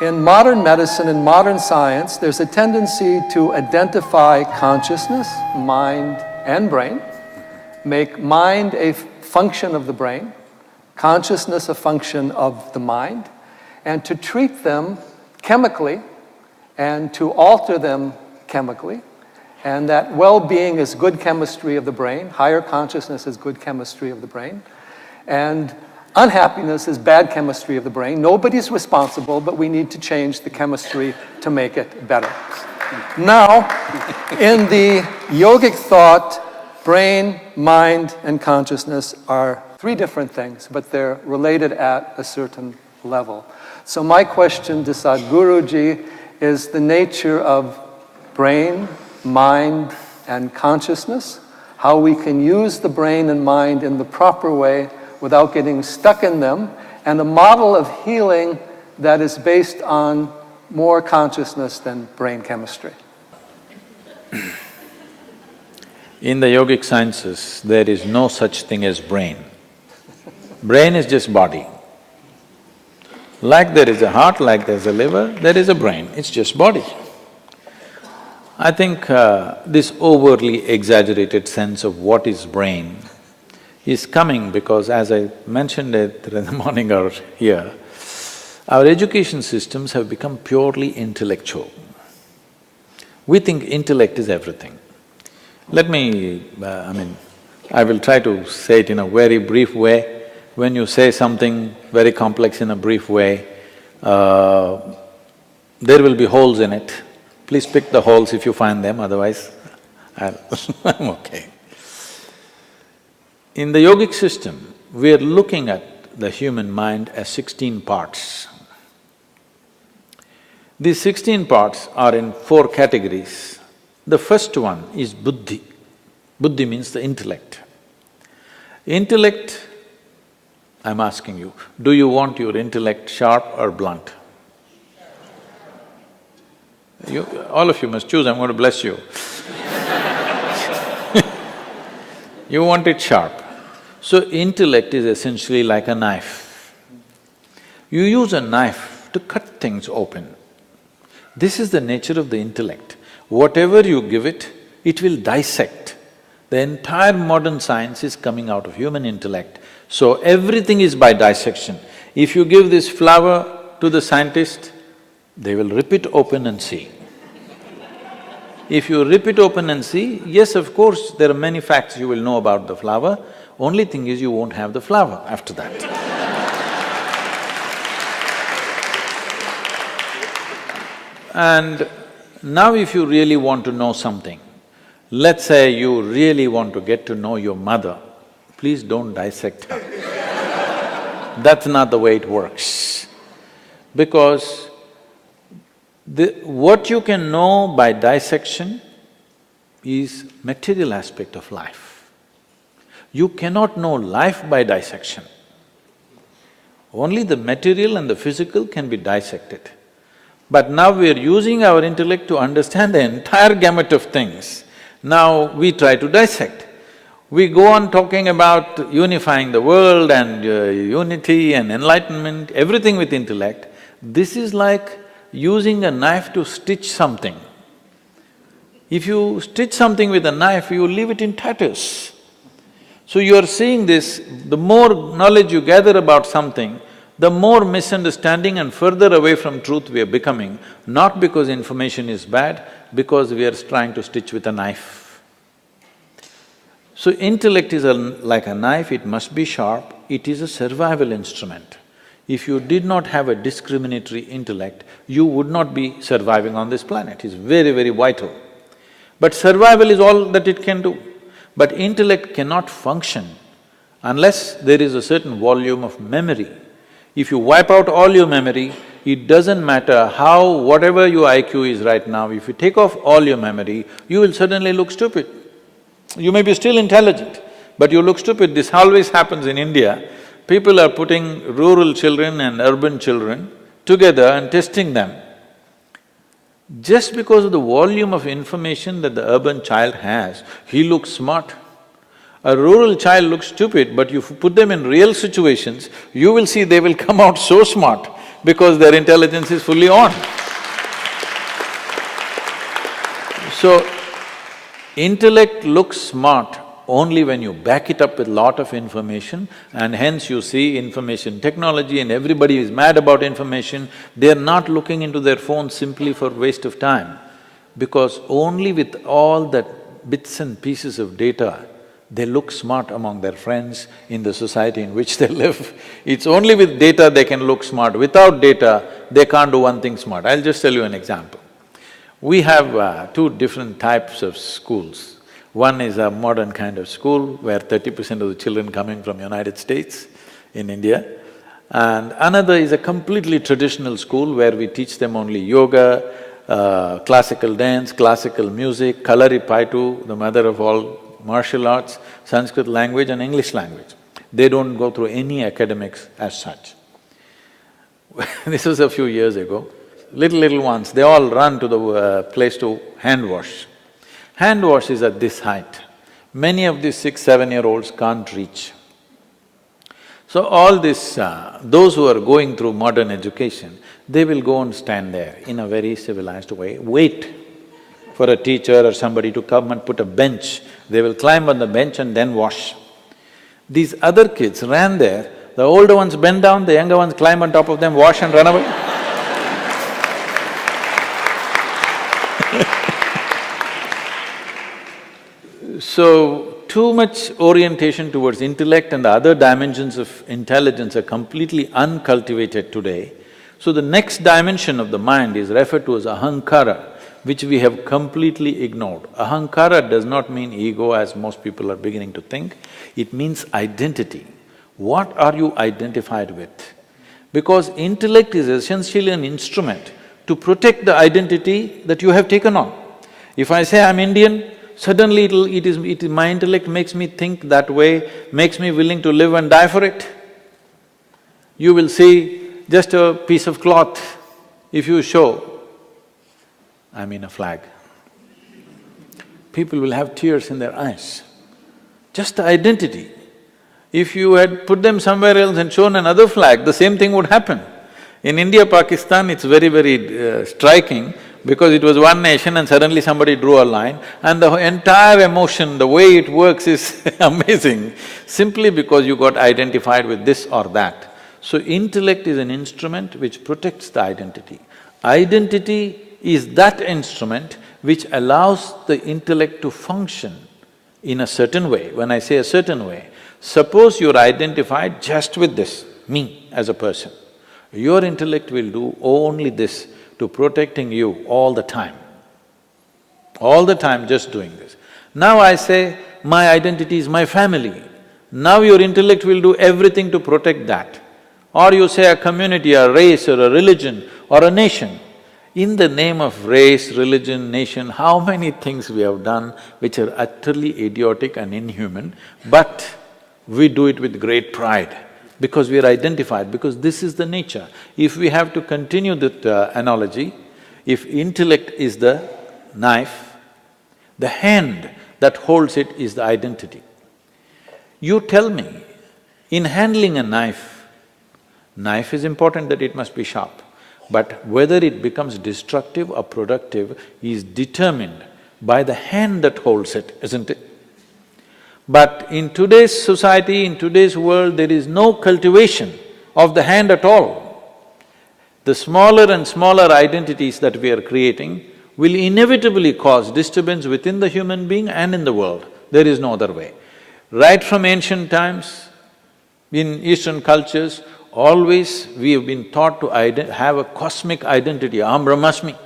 in modern medicine and modern science, there's a tendency to identify consciousness, mind, and brain, make mind a function of the brain, consciousness a function of the mind, and to treat them chemically and to alter them chemically, and that well-being is good chemistry of the brain, higher consciousness is good chemistry of the brain, and unhappiness is bad chemistry of the brain. Nobody's responsible, but we need to change the chemistry to make it better. Now, in the yogic thought, brain, mind, and consciousness are three different things, but they're related at a certain level. So my question to Sadhguruji is the nature of brain, mind, and consciousness, how we can use the brain and mind in the proper way without getting stuck in them, and a model of healing that is based on more consciousness than brain chemistry. In the yogic sciences, there is no such thing as brain. Brain is just body. Like there is a heart, like there's a liver, there is a brain, it's just body. I think this overly exaggerated sense of what is brain is coming because, as I mentioned it in the morning hour here, our education systems have become purely intellectual. We think intellect is everything. Let me… I will try to say it in a very brief way. When you say something very complex in a brief way, there will be holes in it. Please pick the holes if you find them, otherwise I'm okay. In the yogic system, we are looking at the human mind as 16 parts. These 16 parts are in 4 categories. The first one is buddhi. Buddhi means the intellect. Intellect, I'm asking you, do you want your intellect sharp or blunt? All of you must choose, I'm going to bless you. You want it sharp. So intellect is essentially like a knife. You use a knife to cut things open. This is the nature of the intellect. Whatever you give it, it will dissect. The entire modern science is coming out of human intellect. So everything is by dissection. If you give this flower to the scientist, they will rip it open and see. If you rip it open and see, yes, of course, there are many facts you will know about the flower, only thing is you won't have the flower after that. And now if you really want to know something, let's say you really want to get to know your mother, please don't dissect her. That's not the way it works. Because what you can know by dissection is material aspect of life. You cannot know life by dissection. Only the material and the physical can be dissected. But now we are using our intellect to understand the entire gamut of things. Now we try to dissect. We go on talking about unifying the world and unity and enlightenment, everything with intellect. This is like using a knife to stitch something. If you stitch something with a knife, you leave it in tatters. So you are seeing this, the more knowledge you gather about something, the more misunderstanding and further away from truth we are becoming, not because information is bad, because we are trying to stitch with a knife. So intellect is like a knife, it must be sharp, it is a survival instrument. If you did not have a discriminatory intellect, you would not be surviving on this planet, it's very, very vital. But survival is all that it can do. But intellect cannot function unless there is a certain volume of memory. If you wipe out all your memory, it doesn't matter whatever your IQ is right now, if you take off all your memory, you will suddenly look stupid. You may be still intelligent, but you look stupid. This always happens in India. People are putting rural children and urban children together and testing them. Just because of the volume of information that the urban child has, he looks smart. A rural child looks stupid, but you put them in real situations, you will see they will come out so smart because their intelligence is fully on. So, intellect looks smart only when you back it up with lot of information, and hence you see information technology and everybody is mad about information. They're not looking into their phones simply for waste of time, because only with all that bits and pieces of data, they look smart among their friends in the society in which they live. It's only with data they can look smart. Without data, they can't do one thing smart. I'll just tell you an example. We have two different types of schools. One is a modern kind of school where 30% of the children coming from United States in India, and another is a completely traditional school where we teach them only yoga, classical dance, classical music, Kalaripaitu, the mother of all martial arts, Sanskrit language and English language. They don't go through any academics as such. This was a few years ago. Little ones, they all run to the place to hand wash. Hand wash is at this height. Many of these 6, 7-year-olds can't reach. So all this… those who are going through modern education, they will go and stand there in a very civilized way, wait for a teacher or somebody to come and put a bench. They will climb on the bench and then wash. These other kids ran there, the older ones bend down, the younger ones climb on top of them, wash and run away. So, too much orientation towards intellect and the other dimensions of intelligence are completely uncultivated today. So the next dimension of the mind is referred to as ahankara, which we have completely ignored. Ahankara does not mean ego as most people are beginning to think, it means identity. What are you identified with? Because intellect is essentially an instrument to protect the identity that you have taken on. If I say I'm Indian, suddenly my intellect makes me think that way, makes me willing to live and die for it. You will see just a piece of cloth, if you show, I mean a flag, people will have tears in their eyes. Just the identity. If you had put them somewhere else and shown another flag, the same thing would happen. In India, Pakistan, it's very striking, because it was one nation and suddenly somebody drew a line and the entire emotion, the way it works is amazing, simply because you got identified with this or that. So intellect is an instrument which protects the identity. Identity is that instrument which allows the intellect to function in a certain way. When I say a certain way, suppose you're identified just with this, me as a person, your intellect will do only this to protecting you all the time just doing this. Now I say, my identity is my family. Now your intellect will do everything to protect that. Or you say a community, a race or a religion or a nation. In the name of race, religion, nation, how many things we have done which are utterly idiotic and inhuman, but we do it with great pride. Because we are identified, because this is the nature. If we have to continue that analogy, if intellect is the knife, the hand that holds it is the identity. You tell me, in handling a knife is important that it must be sharp, but whether it becomes destructive or productive is determined by the hand that holds it, isn't it? But in today's society, in today's world, there is no cultivation of the hand at all. The smaller and smaller identities that we are creating will inevitably cause disturbance within the human being and in the world. There is no other way. Right from ancient times, in Eastern cultures, always we have been taught to have a cosmic identity, aham brahmasmi.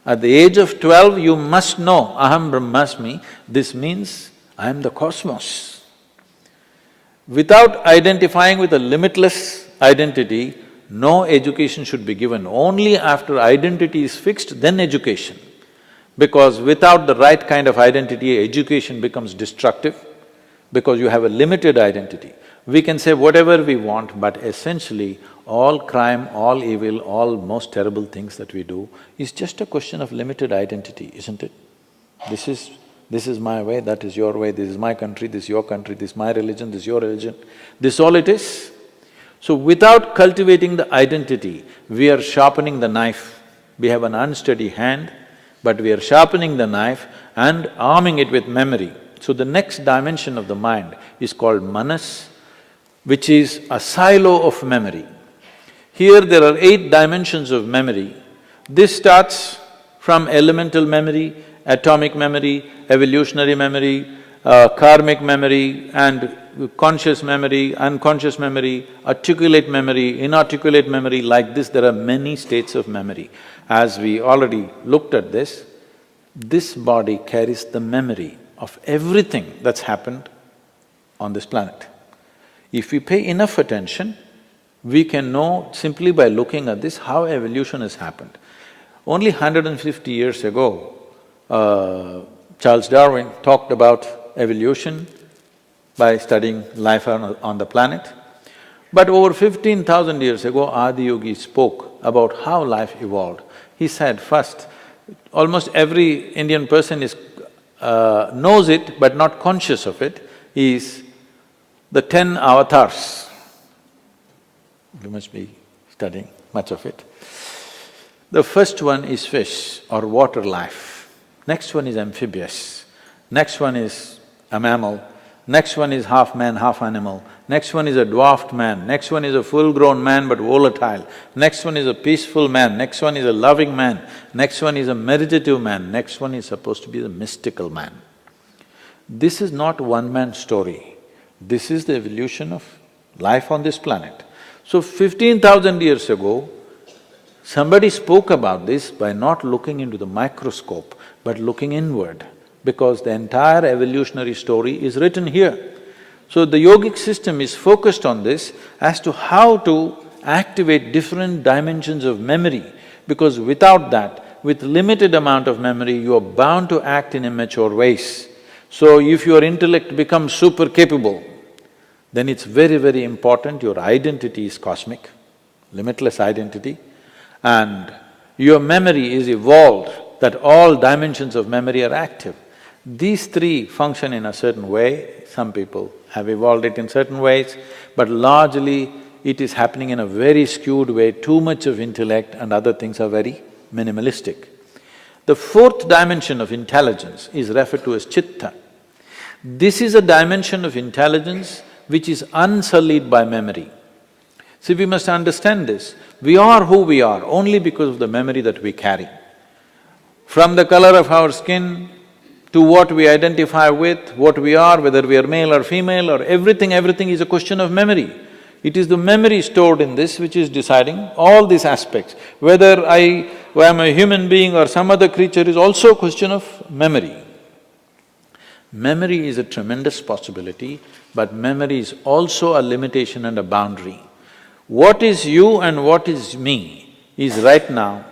At the age of 12, you must know aham brahmasmi, this means I am the cosmos. Without identifying with a limitless identity, no education should be given. Only after identity is fixed, then education. Because without the right kind of identity, education becomes destructive, because you have a limited identity. We can say whatever we want, but essentially all crime, all evil, all most terrible things that we do is just a question of limited identity, isn't it? This is my way, that is your way, this is my country, this is your country, this is my religion, this is your religion. This is all it is. So without cultivating the identity, we are sharpening the knife. We have an unsteady hand, but we are sharpening the knife and arming it with memory. So the next dimension of the mind is called manas, which is a silo of memory. Here there are 8 dimensions of memory. This starts from elemental memory, atomic memory, evolutionary memory, karmic memory and conscious memory, unconscious memory, articulate memory, inarticulate memory. Like this, there are many states of memory. As we already looked at this body carries the memory of everything that's happened on this planet. If we pay enough attention, we can know simply by looking at this how evolution has happened. Only 150 years ago, Charles Darwin talked about evolution by studying life on the planet. But over 15,000 years ago, Adi Yogi spoke about how life evolved. He said, first, almost every Indian person knows it but not conscious of it, is the 10 avatars. You must be studying much of it. The first one is fish or water life, next one is amphibious, next one is a mammal, next one is half man, half animal, next one is a dwarfed man, next one is a full-grown man but volatile, next one is a peaceful man, next one is a loving man, next one is a meditative man, next one is supposed to be the mystical man. This is not one-man story, this is the evolution of life on this planet. So 15,000 years ago, somebody spoke about this by not looking into the microscope, but looking inward, because the entire evolutionary story is written here. So the yogic system is focused on this as to how to activate different dimensions of memory, because without that, with limited amount of memory, you are bound to act in immature ways. So if your intellect becomes super capable, then it's very, very important your identity is cosmic, limitless identity, and your memory is evolved, that all dimensions of memory are active. These 3 function in a certain way, some people have evolved it in certain ways, but largely it is happening in a very skewed way, too much of intellect and other things are very minimalistic. The 4th dimension of intelligence is referred to as chitta. This is a dimension of intelligence which is unsullied by memory. See, we must understand this. We are who we are only because of the memory that we carry. From the color of our skin to what we identify with, what we are, whether we are male or female or everything is a question of memory. It is the memory stored in this which is deciding all these aspects. Whether I am a human being or some other creature is also a question of memory. Memory is a tremendous possibility, but memory is also a limitation and a boundary. What is you and what is me is right now,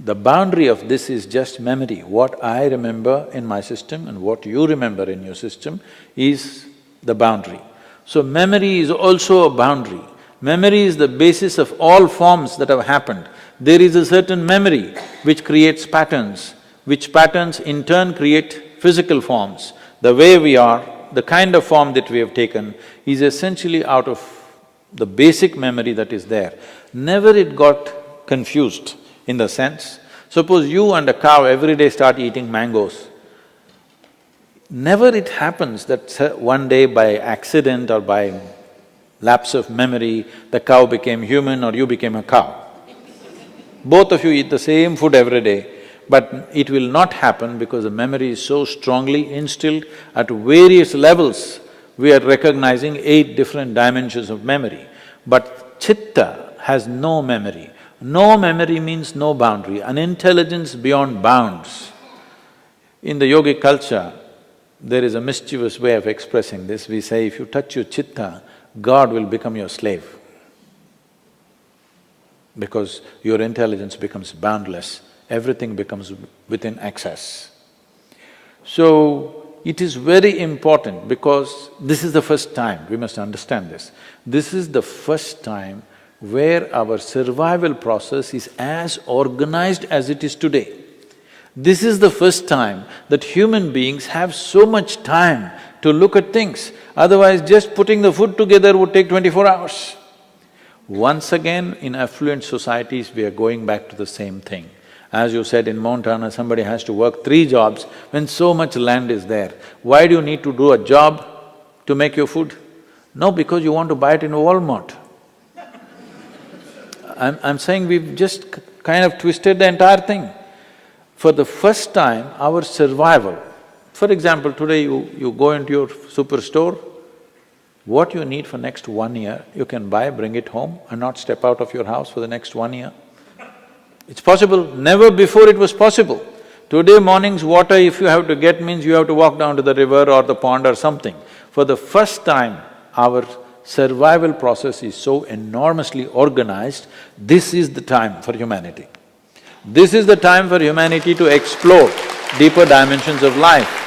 the boundary of this is just memory. What I remember in my system and what you remember in your system is the boundary. So memory is also a boundary. Memory is the basis of all forms that have happened. There is a certain memory which creates patterns, which patterns in turn create physical forms. The way we are, the kind of form that we have taken is essentially out of the basic memory that is there. Never it got confused in the sense, suppose you and a cow every day start eating mangoes. Never it happens that one day by accident or by lapse of memory, the cow became human or you became a cow. Both of you eat the same food every day, but it will not happen because the memory is so strongly instilled at various levels. We are recognizing 8 different dimensions of memory. But chitta has no memory. No memory means no boundary, an intelligence beyond bounds. In the yogic culture, there is a mischievous way of expressing this. We say, if you touch your chitta, God will become your slave, because your intelligence becomes boundless, everything becomes within access. So, it is very important because this is the first time, we must understand this. This is the first time where our survival process is as organized as it is today. This is the first time that human beings have so much time to look at things, otherwise just putting the food together would take 24 hours. Once again, in affluent societies, we are going back to the same thing. As you said, in Montana, somebody has to work 3 jobs when so much land is there. Why do you need to do a job to make your food? No, because you want to buy it in Walmart. I'm saying we've just kind of twisted the entire thing. For the first time, our survival… For example, today you go into your superstore, what you need for next 1 year, you can buy, bring it home and not step out of your house for the next 1 year. It's possible, never before it was possible. Today morning's water, if you have to get, means you have to walk down to the river or the pond or something. For the first time, our survival process is so enormously organized, this is the time for humanity. This is the time for humanity to explore deeper dimensions of life.